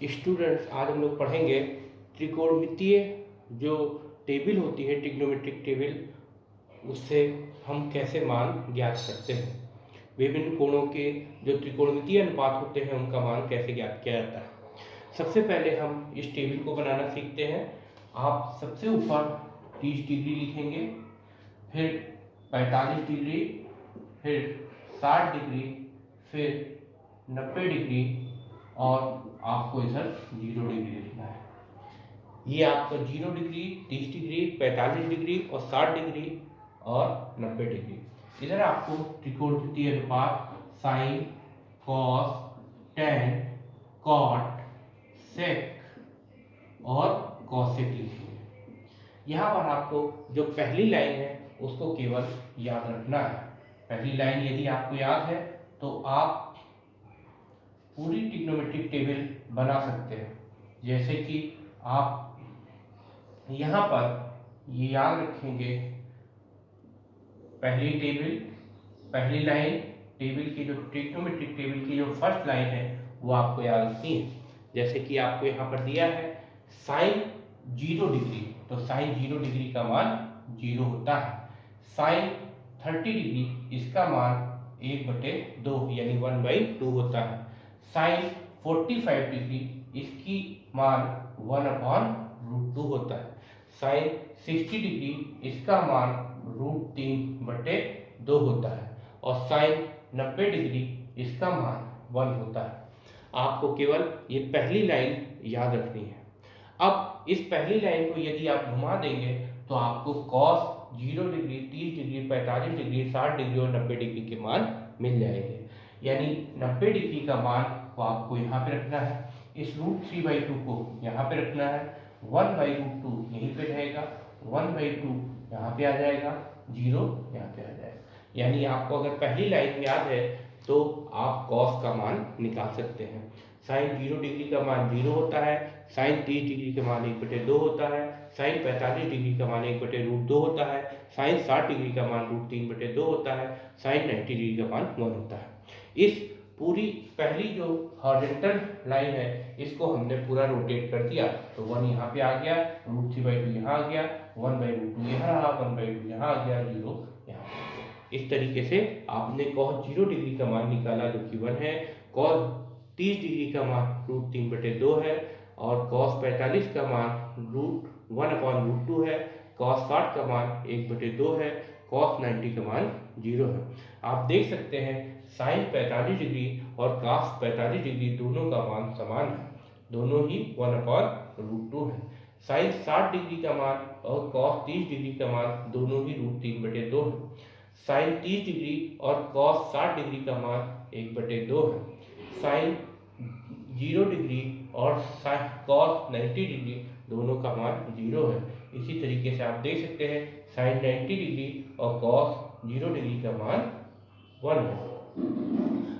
Students, आज हम लोग पढ़ेंगे त्रिकोणमितीय जो टेबल होती है, ट्रिग्नोमेट्रिक टेबल, उससे हम कैसे मान ज्ञात करते हैं। विभिन्न कोणों के जो त्रिकोणमितीय अनुपात होते हैं उनका मान कैसे ज्ञात किया जाता है। सबसे पहले हम इस टेबल को बनाना सीखते हैं। आप सबसे ऊपर 30 डिग्री लिखेंगे, फिर 45 डिग्री, फिर 60 डिग्री, फिर 90 डिग्री और आपको इधर 0 डिग्री लिखना है। ये आपका 0 डिग्री, 30 डिग्री, 45 डिग्री और 60 डिग्री और 90 डिग्री। इधर आपको त्रिकोणमितीय अनुपात साइन, कॉस, टैन, कॉट, सेक और कॉसेक लिखेंगे। यहाँ पर आपको जो पहली लाइन है उसको केवल याद रखना है। पहली लाइन यदि आपको याद है तो आप पूरी ट्रिग्नोमेट्रिक टेबल बना सकते हैं। जैसे कि आप यहाँ पर ये याद रखेंगे, पहली टेबल, पहली लाइन टेबल की जो ट्रिग्नोमेट्रिक टेबल की जो फर्स्ट लाइन है वो आपको याद रखनी है। जैसे कि आपको यहाँ पर दिया है साइन 0 डिग्री, तो साइन 0 डिग्री का मान 0 होता है। साइन 30 डिग्री, इसका मान 1/2 यानी 1/2 होता है। साइन 45 डिग्री, इसकी मान 1/√2 होता है। साइन 60 डिग्री, इसका मान √3/2 होता है। और साइन 90 डिग्री, इसका मान 1 होता है। आपको केवल ये पहली लाइन याद रखनी है। अब इस पहली लाइन को यदि आप घुमा देंगे तो आपको cos 0 degree, 30 degree, 45 degree, 60 degree और 90 डिग्री के मान मिल जाएंगे। यानी 90 डिग्री का मान को आपको यहाँ पे रखना है, इस √3/2 को यहाँ पे रखना है, 1/√2 यहीं पे रहेगा, 1/2 यहाँ पे आ जाएगा, 0 यहाँ पे आ जाएगा। यानी आपको अगर पहली लाइन याद है तो आप कॉस का मान निकाल सकते हैं। साइन 0 डिग्री का मान 0 होता है, साइन 30 डिग्री का मान 1/2 होता है, साइन 45 डिग्री का मान 1/√2 होता है, साइन 60 डिग्री का मान √3/2 होता है, साइन 90 डिग्री का मान 1 होता है। इस पूरी पहली जो हॉरिजॉन्टल लाइन है इसको हमने पूरा रोटेट कर दिया तो 1 यहाँ पे आ गया, √3/2 यहाँ आ गया, 1/√2 यहाँ रहा, 1/2 यहाँ आ गया, 0 यहाँ आ गया। इस तरीके से आपने cos 0 डिग्री का मान निकाला जो कि 1 है, cos 30 डिग्री का मान √3/2 है और cos 45 का मान √1/√2 है, cos 60 का मान 1/2 है, cos 90 का मान 0 है। आप देख सकते हैं साइन 45 डिग्री और cos 45 डिग्री दोनों का मान समान है, दोनों ही 1/√2 है। साइन 60 डिग्री का मान और cos 30 डिग्री का मान दोनों ही √3/2 है। साइन 30 डिग्री और cos 60 डिग्री का मान 1/2 है। साइन 0 डिग्री और cos 90 डिग्री दोनों का मान 0 है। इसी तरीके से आप देख सकते हैं साइन 90 डिग्री और cos 0 डिग्री का मान 1 है।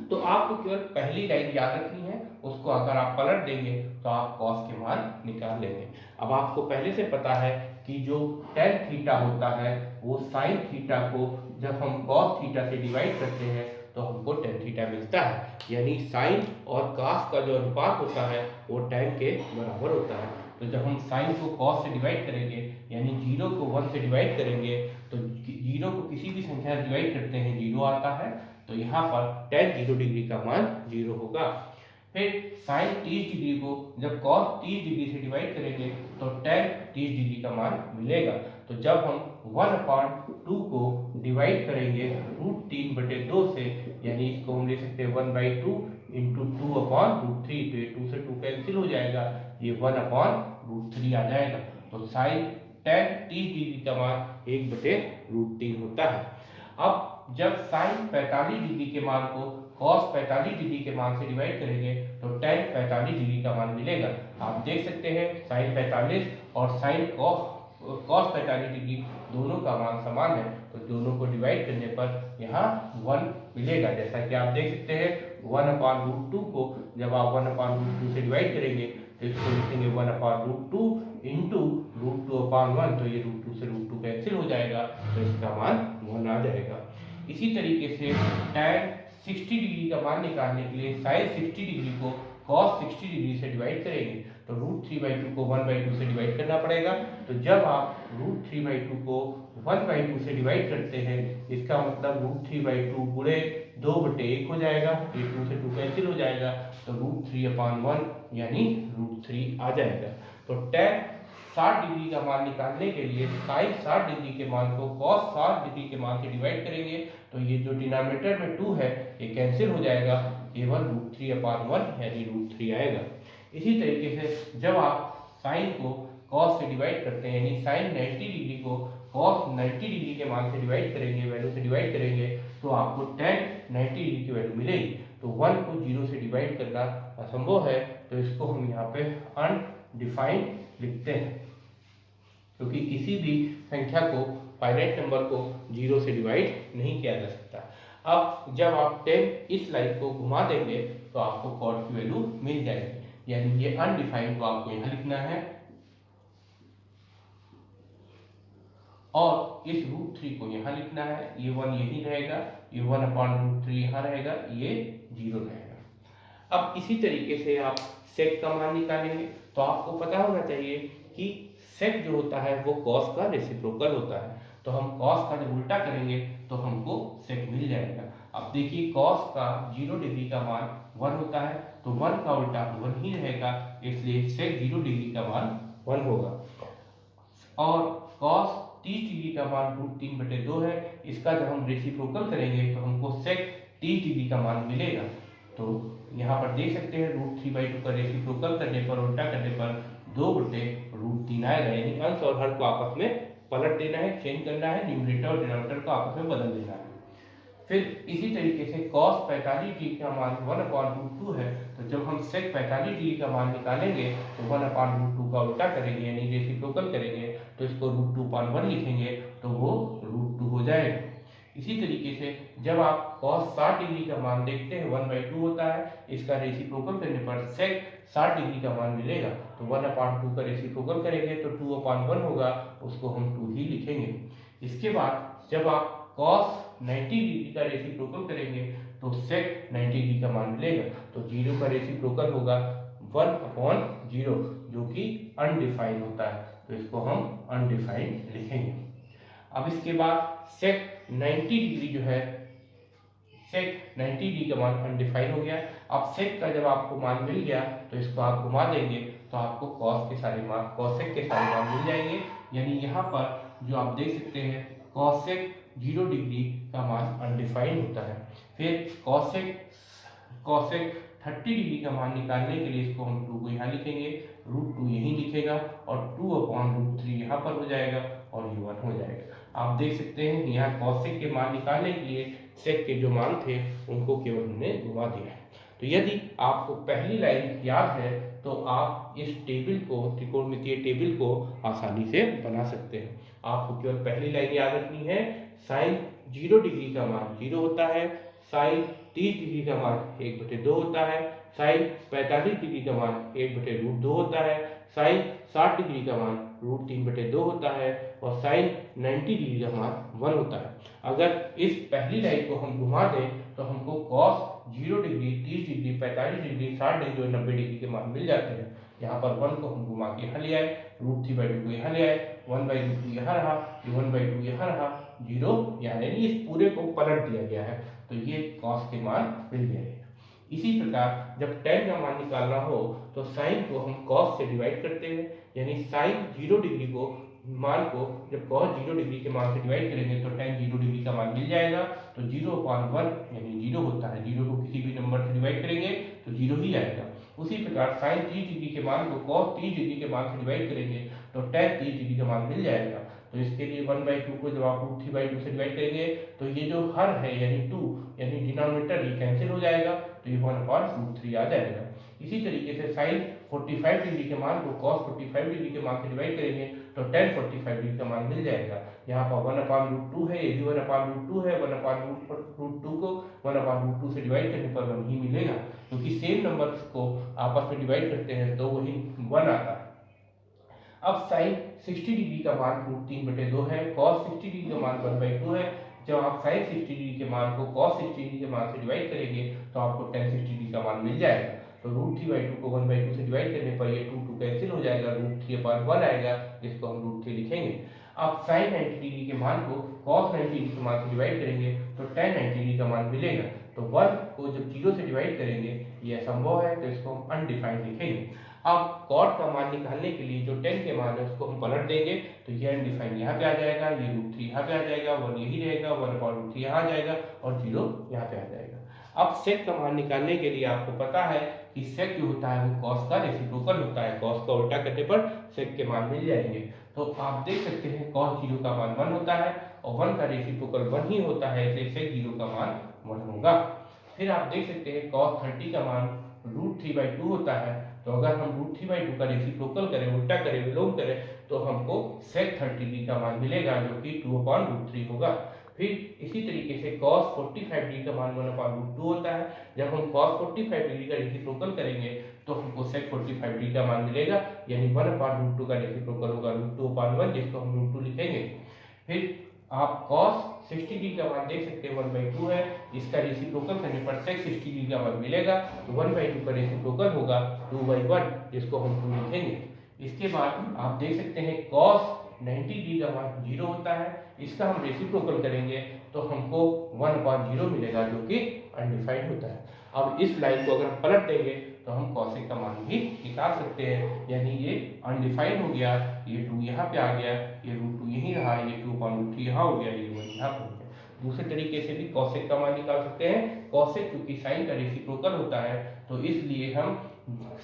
तो आपको केवल पहली लाइन याद रखनी है, उसको अगर आप पलट देंगे तो आप cos के मान निकाल लेंगे। अब आपको पहले से पता है कि जो tan थीटा होता है वो sin थीटा को जब हम cos थीटा से डिवाइड करते हैं तो हमको tan थीटा मिलता है। यानी sin और cos का जो अनुपात होता है वो tan के बराबर होता है। तो जब हम sin को cos से डिवाइड करेंगे यानी 0 को 1 से डिवाइड करेंगे तो 0 को किसी भी संख्या से डिवाइड करते हैं 0 आता है, तो यहाँ पर tan 0 डिग्री का मान 0 होगा। फिर sin 30 डिग्री को जब cos 30 डिग्री से डिवाइड करेंगे तो tan 30 डिग्री का मान मिलेगा। तो जब हम 1/2 को डिवाइड करेंगे √3/2 से, यानी इसको हम ले सकते हैं 1/2 इंटू 2/√3, तो ये 2 से 2 कैंसिल हो जाएगा, ये 1/√3 आ जाएगा। तो sin tan 30 डिग्री का मान 1/√3 होता है। अब जब sin 45 डिग्री के मान को cos 45 डिग्री के मान से डिवाइड करेंगे तो tan 45 डिग्री का मान मिलेगा। आप देख सकते हैं sin 45 और sin cos 45 डिग्री दोनों का मान समान है, तो दोनों को डिवाइड करने पर यहाँ 1 मिलेगा। जैसा कि आप देख सकते हैं 1/√2 को जब आप 1/√2 से डिवाइड करेंगे तो इसको लिखेंगे 1/√2 इंटू √2/1, तो ये √2 से √2 कैंसिल हो जाएगा, तो इसका मान 1 आ जाएगा। इसी तरीके से tan 60 डिग्री का मान निकालने के लिए sin 60 डिग्री को cos 60 डिग्री से डिवाइड करेंगे तो √3/2 को 1/2 से डिवाइड करना पड़ेगा। तो जब आप √3/2 को 1/2 से डिवाइड करते हैं इसका मतलब √3/2 पूरे 2/1 हो जाएगा, ये 2 से 2 कैंसिल हो जाएगा तो √3/1 यानी √3 आ जाएगा। तो tan 60 डिग्री का मान निकालने के लिए sin 60 डिग्री के मान को cos 60 डिग्री के मान से डिवाइड करेंगे तो ये जो डिनोमिनेटर में 2 है ये कैंसिल हो जाएगा, केवल √3/1 यानी √3 आएगा। इसी तरीके से जब आप sin को cos से डिवाइड करते हैं यानी sin 90 डिग्री को cos 90 डिग्री के मान से डिवाइड करेंगे, वैल्यू से डिवाइड करेंगे तो आपको tan 90 डिग्री की वैल्यू मिलेगी। तो 1 को 0 से डिवाइड करना असंभव है तो इसको हम यहाँ पे अनडिफाइंड लिखते हैं, क्योंकि किसी भी संख्या को फाइनाइट नंबर को 0 से डिवाइड नहीं किया जा सकता। अब जब आप 10 इस लाइन को घुमा देंगे तो आपको कॉट की वैल्यू मिल जाएगी, यानी ये अनडिफाइंड को आपको यहाँ लिखना है और इस √3 को यहाँ लिखना है, ये 1 यही रहेगा, ये 1/√3 यहाँ रहेगा, ये 0 रहेगा। अब इसी तरीके से आप सेक का मान निकालेंगे तो आपको पता होना चाहिए कि सेक जो होता है वो कॉस का रेसिप्रोकल होता है, तो हम कॉस का जब उल्टा करेंगे तो हमको सेक मिल जाएगा। अब देखिए कॉस का 0 डिग्री का मान 1 होता है तो 1 का उल्टा 1 ही रहेगा, इसलिए सेक 0 डिग्री का मान 1 होगा। और कॉस 30 डिग्री का मान √3/2 है, इसका जब हम रेसिप्रोकल करेंगे तो हमको सेक 30 डिग्री का मान मिलेगा। तो यहाँ पर देख सकते हैं √3/2 का रेसिप्रोकल करने पर, उल्टा करने पर 2/√3 आएगा, यानी अंश और हर को आपस में पलट देना है, चेंज करना है, न्यूमरेटर और डिनोमिनेटर को आपस में बदल देना है। फिर इसी तरीके से cos 45 डिग्री का मान 1/√2 है, तो जब हम sec 45 डिग्री का मान निकालेंगे तो 1/√2 का उल्टा करेंगे यानी रेसिप्रोकल करेंगे तो इसको √2/1 लिखेंगे तो वो √2 हो जाएगा। इसी तरीके से जब आप cos 60 डिग्री का मान देखते हैं 1/2 होता है, इसका रेसिप्रोकल करने पर sec 60 डिग्री का मान मिलेगा तो 1/2 का रेसिप्रोकल करेंगे तो 2/1 होगा, उसको हम 2 ही लिखेंगे। इसके बाद जब आप cos 90 डिग्री का रेसिप्रोकल करेंगे तो sec 90 डिग्री का मान मिलेगा, तो 0 का रेसिप्रोकल होगा 1/0 जो कि अनडिफाइंड होता है, तो इसको हम अनडिफाइंड लिखेंगे। अब इसके बाद sec 90 डिग्री जो है, sec 90 डिग्री का मान अनडिफाइंड हो गया। अब sec का जब आपको मान मिल गया तो इसको आप घुमा देंगे तो आपको cos के सारे मान, cosec के सारे मान मिल जाएंगे, यानी यहाँ पर जो आप देख सकते हैं cosec 0 डिग्री का मान अनडिफाइंड होता है। फिर cosec 30 डिग्री का मान निकालने के लिए इसको हम 2 को यहाँ लिखेंगे, √2 यहीं लिखेगा और 2/√3 यहाँ पर हो जाएगा और ये 1 हो जाएगा। आप देख सकते हैं यहाँ cosec के मान निकालने के लिए sec के जो मान थे उनको केवल हमने घुमा दिया है। तो यदि आपको पहली लाइन याद है तो आप इस टेबल को, त्रिकोणमितीय टेबल को आसानी से बना सकते हैं। आपको केवल पहली लाइन याद रखनी है, sin 0 डिग्री का मान 0 होता है, sin 30 डिग्री का मान 1/2 होता है, sin 45 डिग्री का मान 1/√2 होता है, sin 60 डिग्री का मान √3/2 होता है और sin 90 डिग्री का मान 1 होता है। अगर इस पहली लाइन को हम घुमा दें तो हमको cos 0 degree, 30 degree, 45 degree, 60 degree और 90 डिग्री के मान मिल जाते हैं। यहाँ पर 1 को हम घुमा के यहाँ ले आए, √3/2 को यहाँ ले आए, 1/2 यहाँ रहा, 1/2 यहाँ रहा, 0 यानी इस पूरे को पलट दिया गया है, तो ये cos के मान मिल गए। इसी प्रकार जब tan का मान निकालना हो तो sin को हम cos से डिवाइड करते हैं, यानी sin 0 डिग्री को मान को जब cos 0 डिग्री के मान से डिवाइड करेंगे तो tan 0 डिग्री का मान मिल जाएगा, तो 0/1 यानी 0 होता है, 0 को किसी भी नंबर से डिवाइड करेंगे तो 0 ही आएगा। उसी प्रकार sin 30 डिग्री के मान को cos 30 डिग्री के मान से डिवाइड करेंगे तो tan 30 डिग्री का मान मिल जाएगा। तो इसके लिए 1/2 को जब आप √3/2 से डिवाइड करेंगे तो ये जो हर है यानी 2 यानी डिनोमिनेटर ये कैंसिल हो जाएगा, तो ये 1/√3 आ जाएगा। इसी तरीके से sin 45 डिग्री के मान को cos 45 डिग्री के मान से डिवाइड करेंगे तो tan 45 डिग्री का मान मिल जाएगा। यहाँ पर 1/√2 है, ये भी 1/√2 है, 1/√2 को 1/√2 से डिवाइड करने पर 1 ही मिलेगा, क्योंकि सेम नंबर्स को आपस में डिवाइड करते हैं तो वही 1 आता है। अब sin 60 डिग्री का मान √3/2 है, cos 60 डिग्री का मान 1/2 है। जब आप sin 60 डिग्री के मान को cos 60 डिग्री के मान से डिवाइड करेंगे तो आपको tan 60 डिग्री का मान मिल जाएगा। तो √3/2 को 1/2 से डिवाइड करने पर ये 2 कैंसिल हो जाएगा, √3/1 आएगा, जिसको हम √3 लिखेंगे। अब sin 90 डिग्री के मान को cos 90 डिग्री के मान से डिवाइड करेंगे तो tan 90 डिग्री का मान मिलेगा। तो 1 को जब 0 से डिवाइड करेंगे ये असंभव है, तो इसको हम अनडिफाइंड लिखेंगे। अब cot का मान निकालने के लिए जो tan के मान है उसको हम पलट देंगे, तो ये अनडिफाइंड यहाँ पे आ जाएगा, ये √3 यहाँ पे आ जाएगा, 1 यही रहेगा, 1/√3 यहाँ आ जाएगा और 0 यहाँ पे आ जाएगा। अब sec का मान निकालने के लिए आपको पता है कि sec जो होता है वो cos का रेसिप्रोकल होता है, cos का उल्टा करने पर sec के मान मिल जाएंगे। तो आप देख सकते हैं cos 0 का मान 1 होता है और 1 का रेसिप्रोकल 1 ही होता है, इसलिए sec 0 का मान 1 होगा। फिर आप देख सकते हैं cos 30 का मान √3/2 होता है, तो अगर हम √3/2 का रेसिप्रोकल करें, उल्टा करें, विलोम करें, तो हमको sec 30 का मान मिलेगा जो कि 2/√3 होगा। फिर इसी तरीके से cos 45 डिग्री का मान 1/√2 होता है, जब हम cos 45 डिग्री का रेसिप्रोकल करेंगे तो हमको sec 45 डिग्री का मान मिलेगा, यानी 1/√2 का रेसिप्रोकल होगा √2/1, जिसको हम √2 लिखेंगे। फिर आप cos 60 डिग्री का मान देख सकते हैं 1/2 है, इसका रेसिप्रोकल करने पर sec 60 डिग्री का मान मिलेगा, तो 1/2 का रेसिप्रोकल होगा 2/1, जिसको हम 2 लिखेंगे। इसके बाद आप देख सकते हैं cos 90 डिग्री का मान 0 होता है, इसका हम रेसिप्रोकल करेंगे तो हमको 1/0 मिलेगा जो कि अनडिफाइंड होता है। अब इस लाइन को अगर हम पलट देंगे तो हम cosec का मान भी निकाल सकते हैं, यानी ये अनडिफाइंड हो गया, ये 2 यहाँ पे आ गया, ये √2 यहीं रहा, ये 2/√3 यहाँ हो गया, ये 1 यहाँ हो गया। दूसरे तरीके से भी cosec का मान निकाल सकते हैं। cosec क्योंकि sin का रेसिप्रोकल होता है, तो इसलिए हम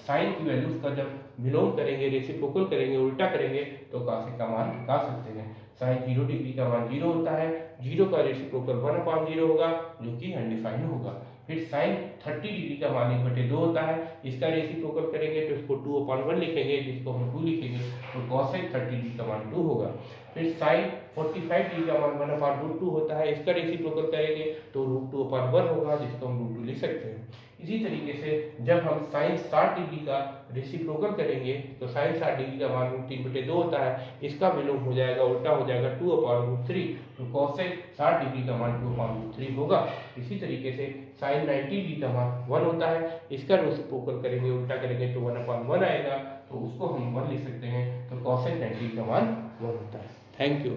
sin की वैल्यूज का जब विलोम करेंगे, रेसिप्रोकल करेंगे, उल्टा करेंगे, तो cosec का मान निकाल सकते हैं। sin 0 डिग्री का मान 0 होता है, 0 का रेसिप्रोकल 1/0 होगा जो कि अनडिफाइंड होगा। फिर sin 30 डिग्री का मान 1/2 होता है, इसका रेसिप्रोकल करेंगे तो इसको 2/1 लिखेंगे, जिसको हम 2 लिखेंगे, तो cosec 30 डिग्री का मान 2 होगा। फिर sin 45 डिग्री का मान 1/√2 होता है, इसका रेसिप्रोकल करेंगे तो √2/1 होगा, जिसको हम √2 लिख सकते हैं। इसी तरीके से जब हम sin 60 डिग्री का रेसिप्रोकल करेंगे तो sin 60 डिग्री का मान √3/2 होता है, इसका विलोम हो जाएगा, उल्टा हो जाएगा 2/√3, तो cosec 60 डिग्री का मान 2/√3 होगा। इसी तरीके से sin 90 डिग्री का मान 1 होता है, इसका रेसिप्रोकल करेंगे, उल्टा करेंगे तो 1/1 आएगा, तो उसको हम 1 लिख सकते हैं, तो cosec 90 का मान 1 होता है। Thank you.